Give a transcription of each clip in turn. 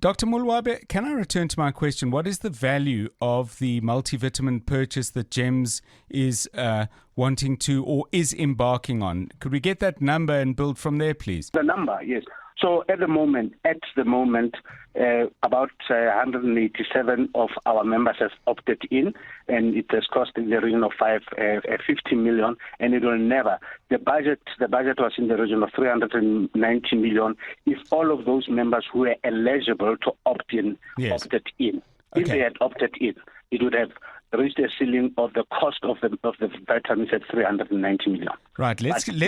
Dr. Mulwabe, can I return to my question? What is the value of the multivitamin purchase that GEMS is wanting to or is embarking on? Could we get that number and build from there, please? The number, yes. So at the moment, about 187 of our members have opted in, and it has cost in the region of 50 million, and it will never. The budget was in the region of 390 million. If all of those members who were eligible to opt in opted in, if they had opted in, it would have reached a ceiling of the cost of the vitamins at 390 million. Right. Let's get in.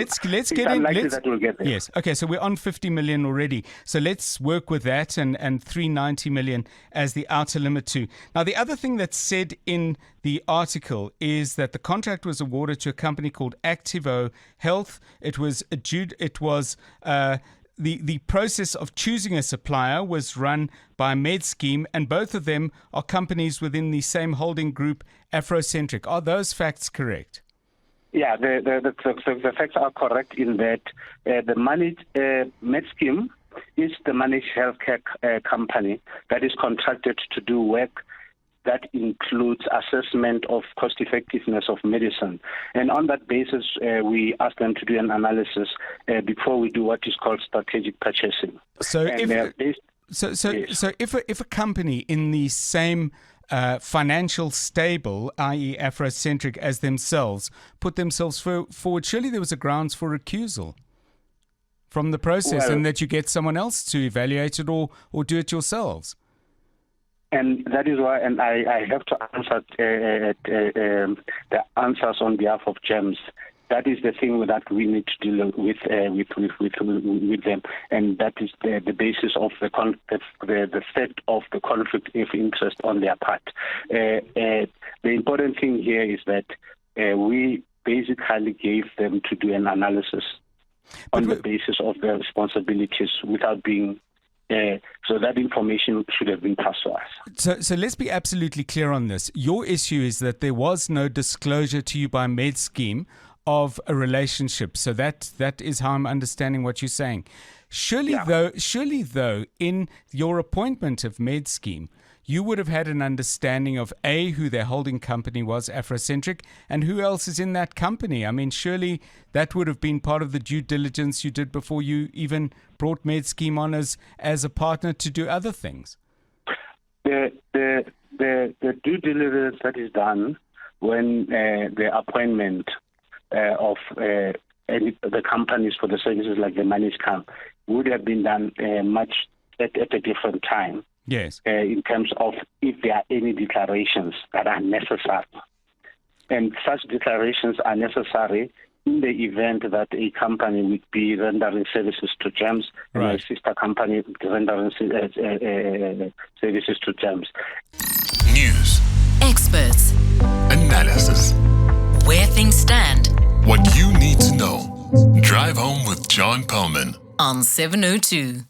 That we'll get there. Yes. Okay. So we're on 50 million already. So let's work with that and 390 million as the outer limit too. Now, the other thing that's said in the article is that the contract was awarded to a company called Activo Health. The process of choosing a supplier was run by MedScheme, and both of them are companies within the same holding group, Afrocentric. Are those facts correct? Yeah, the facts are correct in that the managed MedScheme is the managed healthcare company that is contracted to do work that includes assessment of cost-effectiveness of medicine. And on that basis, we ask them to do an analysis before we do what is called strategic purchasing. So if a company in the same financial stable, i.e. Afrocentric, as themselves, put themselves forward, surely there was a grounds for recusal from the process, and that you get someone else to evaluate it or do it yourselves. And that is why, and I have to answer the answers on behalf of GEMS. That is the thing that we need to deal with them, and that is the basis of the set of the conflict of interest on their part. The important thing here is that we basically gave them to do an analysis on the basis of their responsibilities without being. So that information should have been passed to us. So let's be absolutely clear on this. Your issue is that there was no disclosure to you by MedScheme of a relationship. So that is how I'm understanding what you're saying. Surely though, in your appointment of MedScheme, you would have had an understanding of A, who their holding company was, Afrocentric, and who else is in that company. I mean, surely that would have been part of the due diligence you did before you even brought MedScheme on as a partner to do other things. The due diligence that is done when the appointment of the companies for the services like the managed camp would have been done much at a different time. Yes. In terms of if there are any declarations that are necessary. And such declarations are necessary in the event that a company would be rendering services to GEMS, and a sister company rendering services to GEMS. News. Experts. Analysis. Where things stand. What you need to know. Drive Home with John Perlman. On 702.